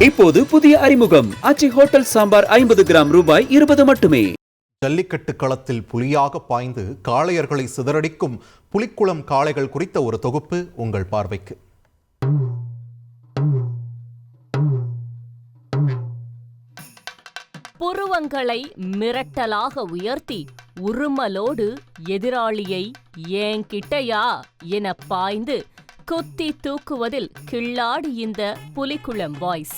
இப்போது புதிய அறிமுகம் ஆச்சி ஹோட்டல் சாம்பார் 50 கிராம் ரூபாய் 20 மட்டுமே. ஜல்லிக்கட்டு களத்தில் புலியாக பாய்ந்து காளையர்களை சிதறடிக்கும் புலிக்குளம் காளைகள் குறித்த ஒரு தொகுப்பு உங்கள் பார்வைக்கு. புருவங்களை மிரட்டலாக உயர்த்தி உருமலோடு எதிராளியை ஏன் கிட்டையா என பாய்ந்து குத்தி தூக்குவதில் கில்லாடி இந்த புலிக்குளம் பாய்ஸ்.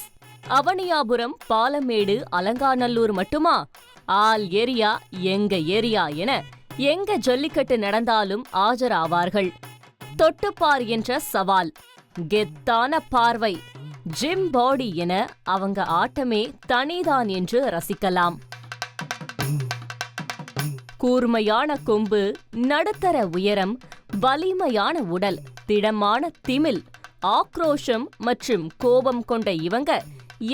அவனியாபுரம், பாலமேடு, அலங்காநல்லூர் மட்டுமா? ஆல் ஏரியா எங்க ஏரியா என எங்க ஜல்லிக்கட்டு நடந்தாலும் ஆஜராவார்கள். தொட்டுப்பார் என்ற சவால், கெத்தான பார்வை, ஜிம் பாடி என அவங்க ஆட்டமே தனிதான் என்று ரசிக்கலாம். கூர்மையான கொம்பு, நடுத்தர உயரம், வலிமையான உடல், திடமான திமில், ஆக்ரோஷம் மற்றும் கோபம் கொண்ட இவங்க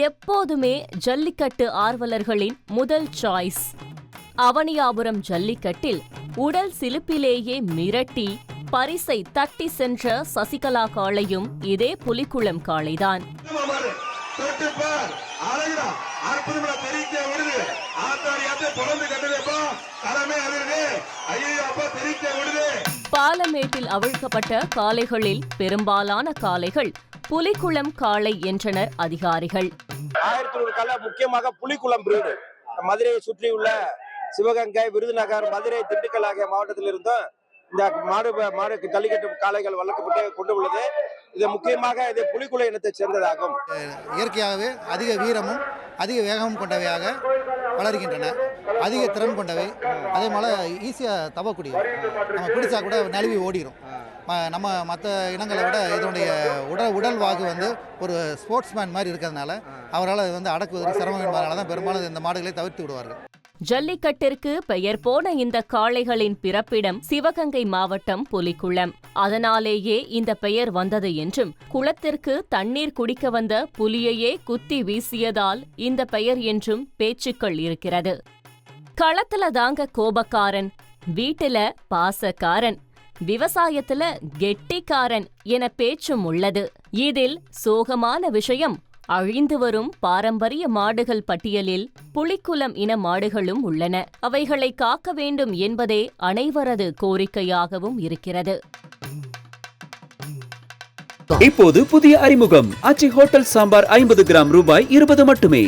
எப்போதுமே ஜல்லிக்கட்டு ஆர்வலர்களின் முதல் சாய்ஸ். அவனியாபுரம் ஜல்லிக்கட்டில் உடல் சிலுப்பிலேயே மிரட்டி பரிசை தட்டி சென்ற சசிகலா காளையும் இதே புலிக்குளம் காளைதான். பாலமேட்டில் அவிழ்க்கப்பட்ட காளைகளில் பெரும்பாலான காளைகள் புலிக்குளம் காளை என்றனர் அதிகாரிகள். 1100 காளை முக்கியமாக புலிக்குளம் பிரீடு. மதுரையை சுற்றியுள்ள சிவகங்கை, விருதுநகர், மதுரை, திண்டுக்கல் ஆகிய மாவட்டத்தில் இருந்தும் இந்த மாடு ஜல்லிக்கட்டு காளைகள் வளர்க்கப்பட்டு கொண்டு உள்ளது. இது முக்கியமாக இது புலிக்குள இனத்தை சேர்ந்ததாகும். இயற்கையாகவே அதிக வீரமும் அதிக வேகமும் கொண்டவையாக வளர்கின்றன. அதிக திறன் கொண்டவை. அதே போல் ஈஸியாக தவக்கூடிய, நம்ம பிடிச்சா கூட நழுவி ஓடிடும். நம்ம மற்ற இனங்களை விட இதனுடைய உடல் வாகு ஒரு ஸ்போர்ட்ஸ்மேன் மாதிரி இருக்கிறதுனால அவரால் அடக்குவதற்கு சிரமம் என்பதனால தான் பெரும்பாலும் இந்த மாடுகளை தவிர்த்து விடுவார்கள். ஜல்லிக்கட்டிற்கு பெயர் போன இந்த காளைகளின் பிறப்பிடம் சிவகங்கை மாவட்டம் புலிக்குளம். அதனாலேயே இந்த பெயர் வந்தது என்றும், குளத்திற்கு தண்ணீர் குடிக்க வந்த புலியையே குத்தி வீசியதால் இந்த பெயர் என்றும் பேச்சுக்கள் இருக்கிறது. களத்துல தாங்க கோபக்காரன், வீட்டுல பாசக்காரன், விவசாயத்துல கெட்டிக்காரன் என பேச்சும் உள்ளது. இதில் சோகமான விஷயம், அழிந்து வரும் பாரம்பரிய மாடுகள் பட்டியலில் புலிக்குளம் இன மாடுகளும் உள்ளன. அவைகளை காக்க வேண்டும் என்பதே அனைவரது கோரிக்கையாகவும் இருக்கிறது. இப்போது புதிய அறிமுகம் ஆச்சி ஹோட்டல் சாம்பார் 50 கிராம் ரூபாய் 20 மட்டுமே.